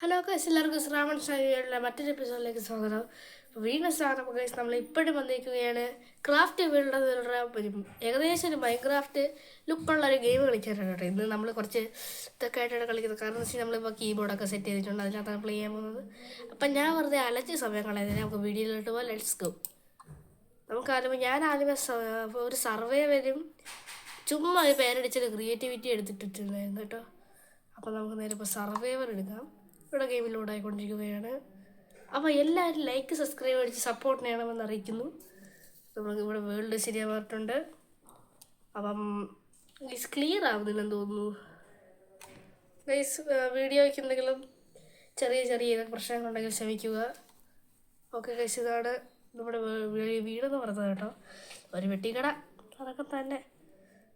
Hello guys, എല്ലാവർക്കും ശ്രാവൺ ഷാനിയുടെ മറ്റൊരു എപ്പിസോഡിലേക്ക് സ്വാഗതം. അപ്പോൾ വീണ്ടും സ്വാഗതം ഗൈസ്. നമ്മൾ ഇപ്പോഴും വന്നിരിക്കുകയാണ് ക്രാഫ്റ്റ് വേൾഡുള്ള ഏകദേശം ഒരു മൈൻക്രാഫ്റ്റ് ലുക്കുള്ള ഒരു ഗെയിം കളിക്കാനാണ് കേട്ടോ. ഇന്ന് നമ്മൾ കുറച്ച് ഇതൊക്കെ ആയിട്ടാണ് കളിക്കുന്നത്. കാരണം എന്ന് വെച്ചാൽ നമ്മളിപ്പോൾ കീബോർഡൊക്കെ സെറ്റ് ചെയ്തിട്ടുണ്ട്, അതിനകത്താണ് പ്ലേ ചെയ്യാൻ പോകുന്നത്. അപ്പം ഞാൻ വെറുതെ അലച്ച് സമയം കളയുന്നത്. നമുക്ക് വീഡിയോയിലോട്ട് പോകാം. Let's go. ഞാൻ ആദ്യമേ ഒരു സർവേ വരും ചുമ്മാ ഒരു പേരടിച്ചൊരു ക്രിയേറ്റിവിറ്റി എടുത്തിട്ടുണ്ടായിരുന്നു കേട്ടോ. അപ്പോൾ നമുക്ക് നേരെ ഇപ്പോൾ സർവൈവർ എടുക്കാം. ഇവിടെ ഗെയിമിലൂടെ ആയിക്കൊണ്ടിരിക്കുകയാണ്. അപ്പോൾ എല്ലാവരും ലൈക്ക് സബ്സ്ക്രൈബ് അടിച്ച് സപ്പോർട്ട് ചെയ്യണമെന്ന് അറിയിക്കുന്നു. നമുക്ക് ഇവിടെ വേൾഡ് ശരിയാവാറുണ്ട്. അപ്പം ഗൈസ് ക്ലിയർ ആവുന്നില്ലെന്ന് തോന്നുന്നു. ഗൈസ് വീഡിയോയ്ക്ക് എന്തെങ്കിലും ചെറിയ പ്രശ്നങ്ങളുണ്ടെങ്കിൽ ക്ഷമിക്കുക. ഓക്കെ ഗൈസ്, ഇതാണ് നമ്മുടെ വീടെന്ന് പറഞ്ഞത് കേട്ടോ. ഒരു വെട്ടിക്കട അതൊക്കെ തന്നെ.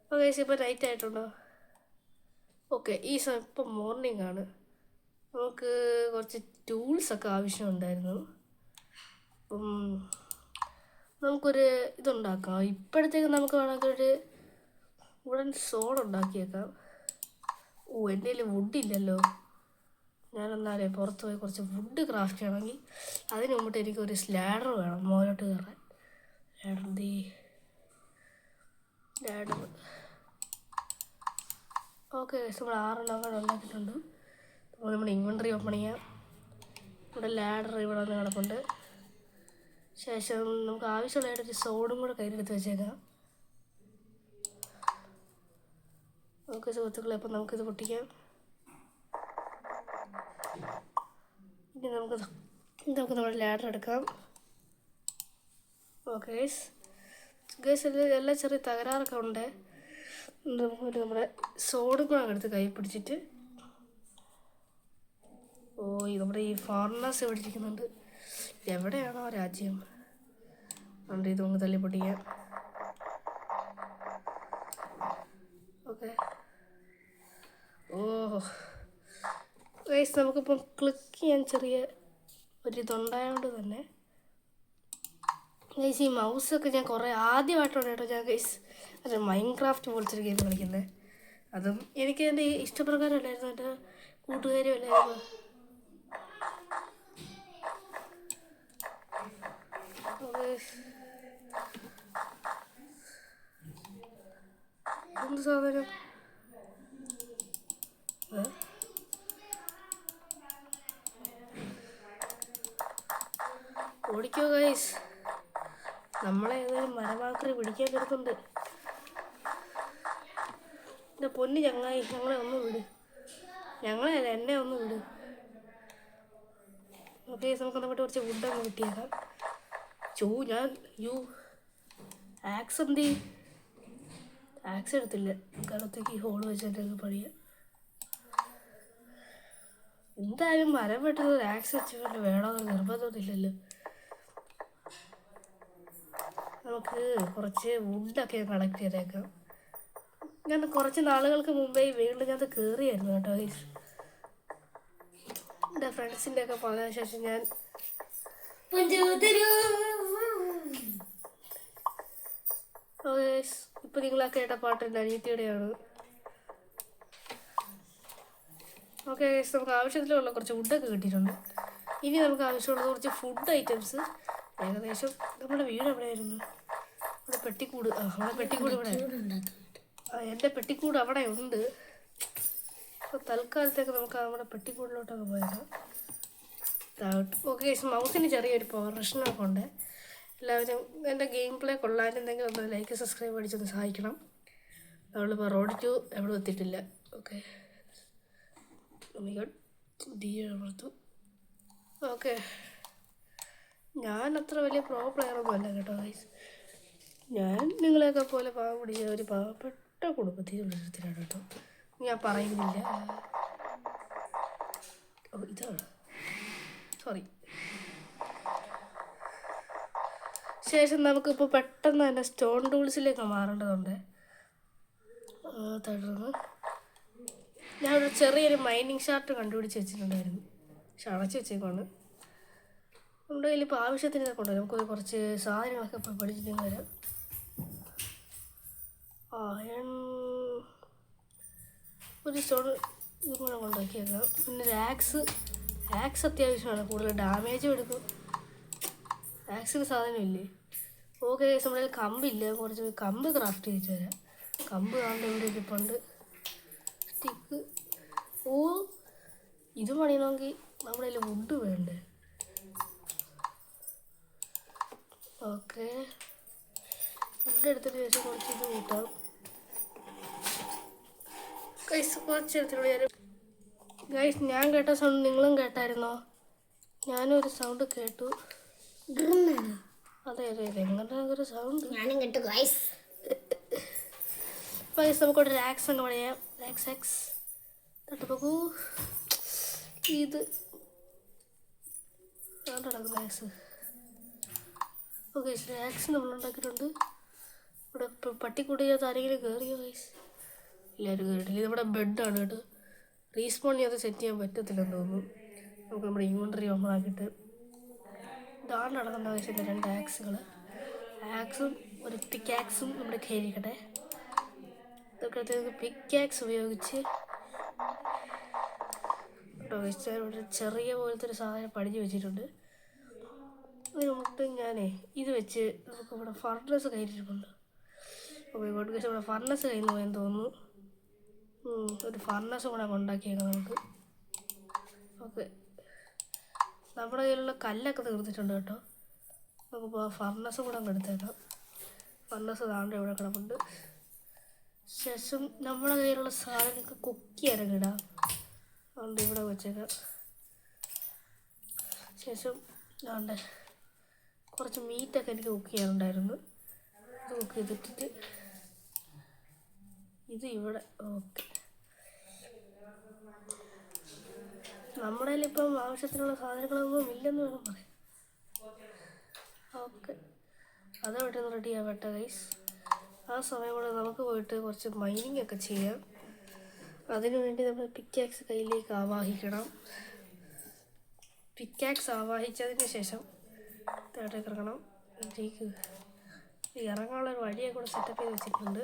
അപ്പോൾ ഗൈസ് ഇപ്പോൾ നൈറ്റ് ആയിട്ടുണ്ടോ? ഓക്കെ, ഈ ഇപ്പം മോർണിംഗ് ആണ്. നമുക്ക് കുറച്ച് ടൂൾസൊക്കെ ആവശ്യമുണ്ടായിരുന്നു. അപ്പം നമുക്കൊരു ഇതുണ്ടാക്കാം. ഇപ്പോഴത്തേക്ക് നമുക്ക് വേണമെങ്കിൽ ഒരു വുഡൻ സോഡ് ഉണ്ടാക്കിയേക്കാം. എൻ്റെ കയ്യിൽ വുഡില്ലല്ലോ. ഞാനെന്നാലേ പുറത്ത് പോയി കുറച്ച് വുഡ് ക്രാഫ്റ്റ് ചെയ്യണമെങ്കിൽ അതിന് മുമ്പിട്ട് എനിക്കൊരു സ്ലാഡർ വേണം മോലോട്ട് കയറാൻ. ലാഡർ ഓക്കെ, നമ്മൾ 6 കൂടെ ഉണ്ടാക്കിയിട്ടുണ്ട്. അപ്പോൾ നമ്മുടെ ഇൻവെൻട്രി ഓപ്പൺ ചെയ്യാം. ഇവിടെ ലാഡർ ഇവിടെ വന്ന് കിടപ്പുണ്ട്. ശേഷം നമുക്ക് ആവശ്യമുള്ളതായിട്ടൊരു സോഡും കൂടെ കയ്യിലെടുത്ത് വെച്ചേക്കാം. ഓക്കെ സുഹൃത്തുക്കളെ, അപ്പം നമുക്കിത് പൊട്ടിക്കാം. ഇനി നമുക്ക് നമ്മുടെ ലാഡർ എടുക്കാം. ഓക്കെ ഗൈസ്, എല്ലാം ചെറിയ തകരാറൊക്കെ ഉണ്ട്. നമുക്ക് നമ്മുടെ സോഡും കൂടെ എടുത്ത് കൈ പിടിച്ചിട്ട് നമ്മുടെ ഈ ഫോറിനേഴ്സ് പിടിച്ചിരിക്കുന്നുണ്ട്. എവിടെയാണോ രാജ്യം? അതുകൊണ്ട് ഇതൊന്ന് തള്ളി പൊട്ടിക്കാം. ഓക്കെ, ഗൈസ് നമുക്കിപ്പം ക്ലിക്ക് ചെയ്യാൻ ചെറിയ ഒരിതുണ്ടായതുകൊണ്ട് തന്നെ ഗൈസ് ഈ മൗസൊക്കെ ഞാൻ കുറേ ആദ്യമായിട്ടാണ് കേട്ടോ ഞാൻ ഗൈസ് അത് മൈൻക്രാഫ്റ്റ് പോലത്തെ ഒരു ഗെയിം കളിക്കുന്നത്. അതും എനിക്ക് എൻ്റെ ഇഷ്ടപ്രകാരമല്ലായിരുന്നു, എൻ്റെ കൂട്ടുകാരും അല്ലായിരുന്നു. എന്ത് സാധനം? ഓടിക്കോ ഗൈസ്, നമ്മളെ ഏതായാലും മരമാക്രി പിടിക്കാൻ വരുന്നുണ്ട്. എൻ്റെ പൊന്ന് ചങ്ങായി, ഞങ്ങളെ ഒന്ന് വിട്. ഞങ്ങളെയല്ല, എന്നെ ഒന്ന് വിട്. ഓക്കെ, നമുക്ക് എന്നിട്ട് കുറച്ച് വുഡൊന്ന് കിട്ടിയേക്കാം. ആക്സ് എടുത്തില്ല. കടത്തേക്ക് ഹോള് വെച്ചിട്ട് പണിയാം. എന്തായാലും മരം വെട്ടുന്നത് ഒരു ആക്സ് വെച്ചിട്ട് വേണമെന്ന് നിർബന്ധമൊന്നുമില്ലല്ലോ. നമുക്ക് കുറച്ച് വുഡൊക്കെ കളക്ട് ചെയ്തേക്കാം. ഞാൻ കുറച്ച് നാളുകൾക്ക് മുമ്പേ വീണ്ടും ഞാൻ കയറിയായിരുന്നു കേട്ടോ. എൻ്റെ ഫ്രണ്ട്സിൻ്റെ ഒക്കെ പറഞ്ഞ ശേഷം ഞാൻ ഇപ്പം നിങ്ങളൊക്കെ കേട്ട പാട്ട് എൻ്റെ അനിയത്തിയുടെയാണ്. ഓക്കെ, നമുക്ക് ആവശ്യത്തിലുള്ള കുറച്ച് വുഡൊക്കെ കിട്ടിയിട്ടുണ്ട്. ഇനി നമുക്ക് ആവശ്യമുള്ളത് കുറച്ച് ഫുഡ് ഐറ്റംസ്. ഏകദേശം നമ്മുടെ വീട് എവിടെയായിരുന്നു? നമ്മുടെ പെട്ടിക്കൂട്. നമ്മുടെ പെട്ടിക്കൂട് ഇവിടെ. എൻ്റെ പെട്ടിക്കൂട് അവിടെ ഉണ്ട്. അപ്പോൾ തൽക്കാലത്തേക്ക് നമുക്ക് നമ്മുടെ പെട്ടിക്കൂടിലോട്ടൊക്കെ പോയേക്കാം. ഓക്കെ, മൗസിന് ചെറിയൊരു പവർ പ്രശ്നമൊക്കെ ഉണ്ട്. എല്ലാവരും എൻ്റെ ഗെയിം പ്ലേ കൊള്ളാനെന്തെങ്കിലും ഒന്ന് ലൈക്ക് സബ്സ്ക്രൈബ് അടിച്ചൊന്ന് സഹായിക്കണം. നമ്മളിപ്പോൾ റോഡ് 2 എവിടെ എത്തിയിട്ടില്ല. ഓക്കെ, ഓക്കെ, ഞാൻ അത്ര വലിയ പ്രോ പ്ലെയറൊന്നും അല്ല കേട്ടോ ഗൈസ്. ഞാൻ നിങ്ങളെയൊക്കെ പോലെ പാവം പിടിച്ച ഒരു പാവപ്പെട്ട കുടുംബത്തിലുള്ള ഒരുത്തരാണ് കേട്ടോ. ഞാൻ പറയുന്നില്ല. ഇതാണ് സോറി. ശേഷം നമുക്കിപ്പോൾ പെട്ടെന്ന് തന്നെ സ്റ്റോൺ ടൂൾസിലേക്ക് മാറേണ്ടതുണ്ട്. തുടർന്ന് ഞാനൊരു ചെറിയൊരു മൈനിങ് ഷാർട്ട് കണ്ടുപിടിച്ച് വെച്ചിട്ടുണ്ടായിരുന്നു. പക്ഷെ അടച്ചു വെച്ചേക്കാണ്. നമ്മുടെ കയ്യിൽ ഇപ്പോൾ ആവശ്യത്തിന് ഇതൊക്കെ ഉണ്ട്. നമുക്ക് കുറച്ച് സാധനങ്ങളൊക്കെ ഇപ്പോൾ പഠിച്ചിട്ട് വരാം. ഒരു സ്റ്റോൺ ഇതും കൂടെ കൊണ്ടാക്കിയേക്കാം. പിന്നെ ഒരു ആക്സ് ആക്സ് അത്യാവശ്യമാണ്, കൂടുതൽ ഡാമേജും എടുക്കും. ആക്സിന് സാധനമില്ലേ? ഓക്കെ ഗൈസ്, നമ്മുടെ കയ്യിൽ കമ്പില്ല, കുറച്ച് കമ്പ് ക്രാഫ്റ്റ് ചെയ്ത് തരാം. കമ്പ് കാണേണ്ട ഇവിടെ ഇരിപ്പുണ്ട്. സ്റ്റിക്ക്. ഓ, ഇത് പണിയണമെങ്കിൽ നമ്മുടെ കയ്യിൽ വുഡ് വേണ്ടേ? ഓക്കെ, വുഡ് എടുത്തിട്ട് ശേഷം കുറച്ച് ഇത് കൂട്ടാം ഗൈസ്. കുറച്ചെടുത്തിട്ട് ഗൈസ്, ഞാൻ കേട്ട സൗണ്ട് നിങ്ങളും കേട്ടായിരുന്നോ? ഞാനും ഒരു സൗണ്ട് കേട്ടു. അതെ അതെ അതെ, എങ്ങനെ ഒരു സൗണ്ട് ഞാനും കേട്ടു ഗൈസ്. ഗൈസ്, നമുക്കൊരു ആക്സ് എന്ന് പറയാം. ആക്സ് തട്ടുപോകൂ. ഇത് നടക്കും ആക്സ്. ഓക്കെ, ആക്സ് നമ്മൾ ഉണ്ടാക്കിയിട്ടുണ്ട്. ഇവിടെ പട്ടിക്കൂടിയത് ആരെങ്കിലും കയറിയോ ഗൈസ്? എല്ലാവരും കയറിയിട്ടില്ല. ഇത് നമ്മുടെ ബെഡാണ് കേട്ടോ. റീസ്പോൺ ചെയ്ത് സെറ്റ് ചെയ്യാൻ പറ്റത്തില്ലെന്ന് തോന്നുന്നു. നമുക്ക് നമ്മുടെ ഇൻവെൻറ്ററി ഓപ്പൺ ആക്കിയിട്ട് ഇതാണ് നടക്കുന്ന ആവശ്യമില്ല. 2 ആക്സുകൾ, ആക്സും ഒരു പിക്കാക്സും നമ്മുടെ കയ്യിരിക്കട്ടെ. ഇതൊക്കെ പിക്കാക്സ് ഉപയോഗിച്ച് ഒരു ചെറിയ പോലത്തെ ഒരു സാധനം പടിഞ്ഞു വെച്ചിട്ടുണ്ട്. അതിന് മുട്ട് ഞാനേ ഇത് വെച്ച് നമുക്ക് ഇവിടെ ഫർണസ് കയ്യിലിരിപ്പുണ്ട്. ഓക്കെ, ഇവിടെ ഫർണസ് കയ്യിൽ നിന്ന് പോയെന്ന് തോന്നുന്നു. ഒരു ഫർണസ് കൂടെ ഉണ്ടാക്കിയേക്കാം നമുക്ക്. ഓക്കെ, നമ്മുടെ കയ്യിലുള്ള കല്ലൊക്കെ തീർത്തിട്ടുണ്ട് കേട്ടോ. നമുക്കിപ്പോൾ ആ ഫർണസ് കൂടെ അങ്ങ് എടുത്തേക്കാം. ഫർണസ് താണ്ട് ഇവിടെ കിടപ്പുണ്ട്. ശേഷം നമ്മുടെ കയ്യിലുള്ള സാധനങ്ങൾക്ക് കുക്കി ഇറങ്ങിടാം. അതുകൊണ്ട് ഇവിടെ വെച്ചേക്കാം. ശേഷം അതുകൊണ്ട് കുറച്ച് മീറ്റൊക്കെ എനിക്ക് കുക്ക് ചെയ്യാനുണ്ടായിരുന്നു. ഇത് കുക്ക് ചെയ്തിട്ടിട്ട് ഇത് ഇവിടെ. ഓക്കെ, നമ്മുടെ കയ്യിലിപ്പം ആവശ്യത്തിനുള്ള സാധനങ്ങളൊന്നും ഇല്ലെന്ന് വേണം പറയാം. ഓക്കെ, അതവിടെ നിന്ന് റെഡി ആവട്ടെ ഗൈസ്. ആ സമയം കൊണ്ട് നമുക്ക് പോയിട്ട് കുറച്ച് മൈനിങ് ഒക്കെ ചെയ്യാം. അതിനുവേണ്ടി നമ്മൾ പിക്കാക്സ് കയ്യിലേക്ക് ആവാഹിക്കണം. പിക്കാക്സ് ആവാഹിച്ചതിന് ശേഷം താഴേക്ക് ഇറങ്ങണം. ഇതിലേക്ക് ഇറങ്ങാനുള്ളൊരു വഴിയൊക്കെ കൂടെ സെറ്റപ്പ് ചെയ്ത് വെച്ചിട്ടുണ്ട്.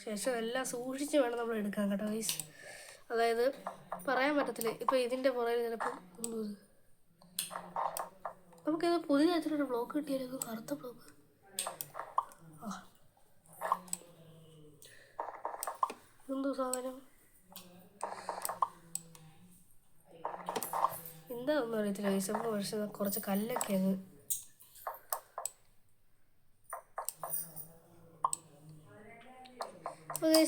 ശേഷം എല്ലാം സൂക്ഷിച്ച് വേണം നമ്മൾ എടുക്കാൻ കേട്ടോ ഗൈസ്. അതായത് പറയാൻ പറ്റത്തില്ല. ഇപ്പോൾ ഇതിൻ്റെ പുറകിൽ ചിലപ്പോൾ നമുക്കിത് പുതിയ തരത്തിലൊരു ബ്ലോക്ക് കിട്ടിയാലോ, കറുത്ത ബ്ലോക്ക്. എന്തോ സാധനം എന്താണെന്ന് അറിയത്തില്ല ഗൈസ്. പക്ഷെ കുറച്ച് കല്ലൊക്കെ അങ്ങ്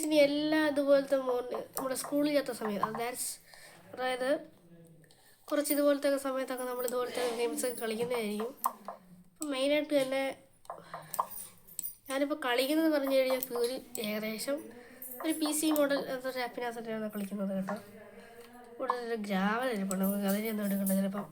ഇനി എല്ലാം ഇതുപോലത്തെ നമ്മുടെ സ്കൂളിൽ എത്ത സമയം അതായത് കുറച്ച് ഇതുപോലത്തെ സമയത്തൊക്കെ നമ്മൾ ഇതുപോലത്തെ ഗെയിംസൊക്കെ കളിക്കുന്നതായിരിക്കും. അപ്പം മെയിനായിട്ട് തന്നെ ഞാനിപ്പോൾ കളിക്കുന്നത് പറഞ്ഞു കഴിഞ്ഞാൽ ഒരു ഏകദേശം ഒരു PC മോഡൽ എന്നൊരു ആപ്പിനകത്തൊക്കെയാണ് കളിക്കുന്നത് കേട്ടോ. ഇവിടെ ഒരു ഗ്രാവൽ ഇരിപ്പുണ്ട്. നമുക്ക് അതിനൊന്നും എടുക്കണ്ട. ചിലപ്പം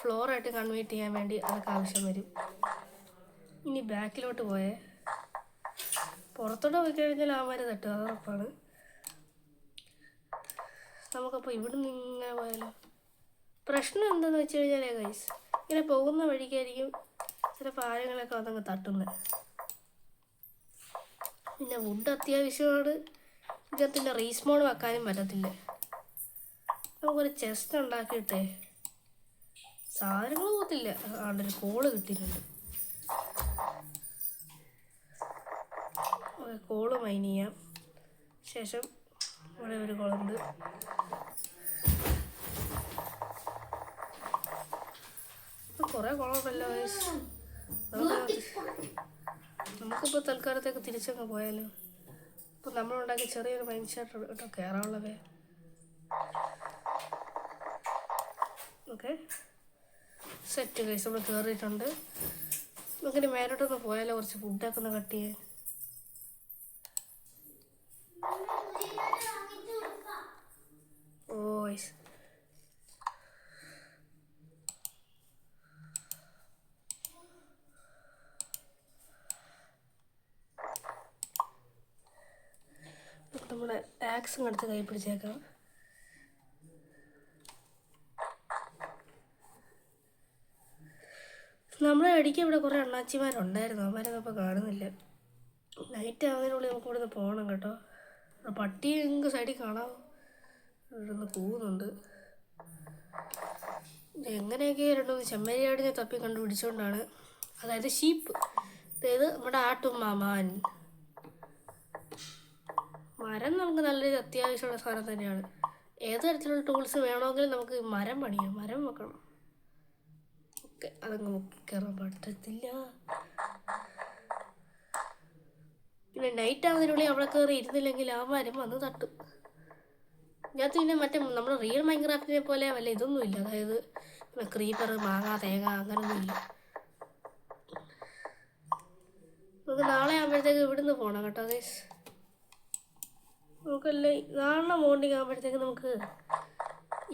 ഫ്ലോറായിട്ട് കൺവേർട്ട് ചെയ്യാൻ വേണ്ടി അതൊക്കെ ആവശ്യം വരും. ഇനി ബാക്കിലോട്ട് പോയേ പുറത്തോട്ട് പോയി കഴിഞ്ഞാൽ ആമാര് തട്ടും, അത് ഉറപ്പാണ്. നമുക്കപ്പോൾ ഇവിടുന്ന് ഇങ്ങനെ പോയാലോ? പ്രശ്നം എന്താണെന്ന് വെച്ച് കഴിഞ്ഞാലേ ഗൈസ്, ഇങ്ങനെ പോകുന്ന വഴിക്കായിരിക്കും ചിലപ്പോൾ ആരെങ്കിലൊക്കെ അതങ്ങ് തട്ടുന്നത്. പിന്നെ വുഡ് അത്യാവശ്യമാണ്. ഇതിനകത്തിൻ്റെ റീസ്പോൺ വെക്കാനും പറ്റത്തില്ല. നമുക്കൊരു ചെസ്റ്റ് ഉണ്ടാക്കിയിട്ടേ സാധനങ്ങൾ പോകത്തില്ല. ആണ്ടൊരു കോള് കിട്ടിയിട്ടുണ്ട്. കോള് മൈൻ ചെയ്യാം. ശേഷം ഇവിടെ ഒരു കോളുണ്ട്. കുറേ കുളമുണ്ടല്ലോ ഗൈസ്. നമുക്കിപ്പോൾ തൽക്കാലത്തേക്ക് തിരിച്ചങ്ങ് പോയാലോ? ഇപ്പം നമ്മളുണ്ടാക്കി ചെറിയൊരു മൈൻഡ് ഷാറ്റ് കേട്ടോ കയറാനുള്ളവേ. ഓക്കെ, സെറ്റ് ഗൈസ്, നമ്മൾ കയറിയിട്ടുണ്ട്. നമുക്കിനി മേലോട്ടൊന്ന് പോയാലോ? കുറച്ച് ഫുഡൊക്കെ ഒന്ന് കട്ട് ചെയ്യാൻ. ഓ ഗൈസ്, നമ്മുടെ ആക്സും എടുത്ത് കൈ പിടിച്ചേക്കാം. നമ്മുടെ ഇടയ്ക്ക് ഇവിടെ കുറേ അണ്ണാച്ചിമാരുണ്ടായിരുന്നു. അവന്മാരൊന്നും ഇപ്പോൾ കാണുന്നില്ല. നൈറ്റ് ആവുന്നതിനുള്ളിൽ നമുക്ക് ഇവിടെ നിന്ന് പോകണം കേട്ടോ. പട്ടി നിങ്ങൾക്ക് സൈഡിൽ കാണാമോ? ഇവിടെ നിന്ന് പോകുന്നുണ്ട്. എങ്ങനെയൊക്കെ രണ്ടു ചെമ്മരിയാടിനെ തപ്പി കണ്ടുപിടിച്ചുകൊണ്ടാണ്, അതായത് ഷീപ്പ്, അതായത് നമ്മുടെ ആട്ടുമാമാൻ. മരം നമുക്ക് നല്ലൊരു അത്യാവശ്യമുള്ള സാധനം തന്നെയാണ്. ഏത് തരത്തിലുള്ള ടൂൾസ് വേണമെങ്കിലും നമുക്ക് മരം പണിയാം, മരം വെക്കണം. ഓക്കെ, അതങ്ങ് മുക്കി കയറാൻ പറ്റത്തില്ല. പിന്നെ നൈറ്റ് ആവുന്നതിനുള്ളിൽ അവിടെ കയറി ഇരുന്നില്ലെങ്കിൽ ആ മരം വന്ന് തട്ടും. ഇതിനകത്ത് പിന്നെ മറ്റേ നമ്മൾ റിയൽ മൈൻക്രാഫ്റ്റിനെ പോലെ വല്ല ഇതൊന്നും ഇല്ല, അതായത് ക്രീപ്പർ, മാങ്ങ, തേങ്ങ അങ്ങനൊന്നും ഇല്ല. നമുക്ക് നാളെ ആകുമ്പോഴത്തേക്ക് ഇവിടുന്ന് പോകണം കേട്ടോ ഗൈസ്. നമുക്കല്ലേ നാളെ മോർണിംഗ് ആകുമ്പോഴത്തേക്ക് നമുക്ക്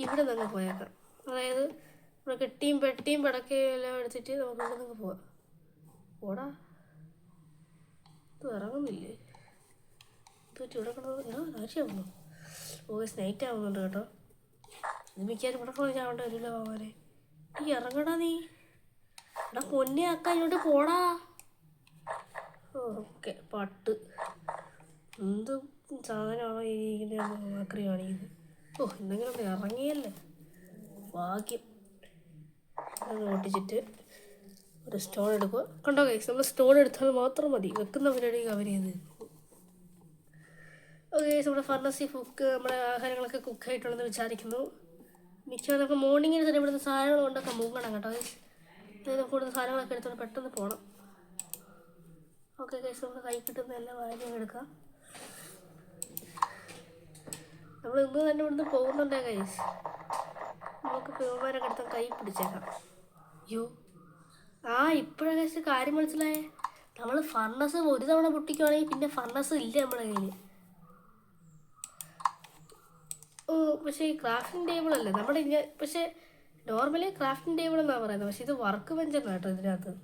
ഇവിടെ നിന്ന് പോയേക്കാം. അതായത് ഇവിടെ കെട്ടിയും പെട്ടിയും പടക്കയും എല്ലാം എടുത്തിട്ട് നമുക്ക് ഇവിടെ നിന്ന് പോവാം. ഓടാ, ഇത് ഇറങ്ങുന്നില്ലേ? തോറ്റി ഇവിടെ കിടന്നത് ആവശ്യമാകുന്നു. ഗൈസ് നൈറ്റ് ആവുന്നുണ്ട് കേട്ടോ. ഇത് മിക്കാരും ഇവിടെ കൊണ്ട് ചാവേണ്ട വരില്ല പോകാനെ. നീ ഇറങ്ങടാ, നീ എടാ പൊന്നെ അക്ക ഇങ്ങോട്ട് പോടാ. ഓക്കെ, പട്ട് എന്ത് സാധനമാണോ ഇങ്ങനെ ആക്രി കാണിക്കുന്നത്. എന്തെങ്കിലും ഒന്ന് ഇറങ്ങിയല്ലേ ഭാഗ്യം. അത് ഓട്ടിച്ചിട്ട് ഒരു സ്റ്റോൺ എടുക്കുക. കണ്ടോ ഗൈസ്, നമ്മൾ സ്റ്റോൺ എടുത്താൽ മാത്രം മതി, വെക്കുന്ന പരിപാടി കവർ ചെയ്ത്. ഓക്കെ ഗൈസ്, നമ്മുടെ ഫർണസി കുക്ക്, നമ്മുടെ ആഹാരങ്ങളൊക്കെ കുക്കായിട്ടുണ്ടെന്ന് വിചാരിക്കുന്നു. മിക്കവാറും നമുക്ക് മോർണിംഗിൽ തന്നെ ഇവിടുന്ന് സാധനങ്ങൾ കൊണ്ടൊക്കെ മുങ്ങണം കേട്ടോ ഗൈസ്. നമുക്ക് ഇവിടുന്ന് സാധനങ്ങളൊക്കെ എടുത്തോണ്ട് പെട്ടെന്ന് പോകണം. ഓക്കെ ഗൈസ്, നമുക്ക് കൈ കിട്ടുന്ന എല്ലാം വാങ്ങി എടുക്കാം. നമ്മൾ ഇന്ന് തന്നെ ഇവിടുന്ന് പോകുന്നുണ്ടേ ഗൈസ്. നമുക്ക് പ്യൂമാരൊക്കെ എടുത്താൽ കൈ പിടിച്ചേക്കാം. അയ്യോ, ഇപ്പോഴാണ് ഗൈസ് കാര്യം മനസ്സിലായേ. നമ്മൾ ഫർണസ് ഒരു തവണ പൊട്ടിക്കുവാണെങ്കിൽ പിന്നെ ഫർണസ് ഇല്ല നമ്മുടെ കയ്യിൽ. പക്ഷേ ഈ ക്രാഫ്റ്റിംഗ് ടേബിൾ അല്ലേ നമ്മുടെ പക്ഷേ നോർമലി ക്രാഫ്റ്റിംഗ് ടേബിൾ എന്നാണ് പറയുന്നത്. പക്ഷേ ഇത് വർക്ക് ബെഞ്ച് എന്നാണ് കേട്ടോ ഇതിനകത്ത്.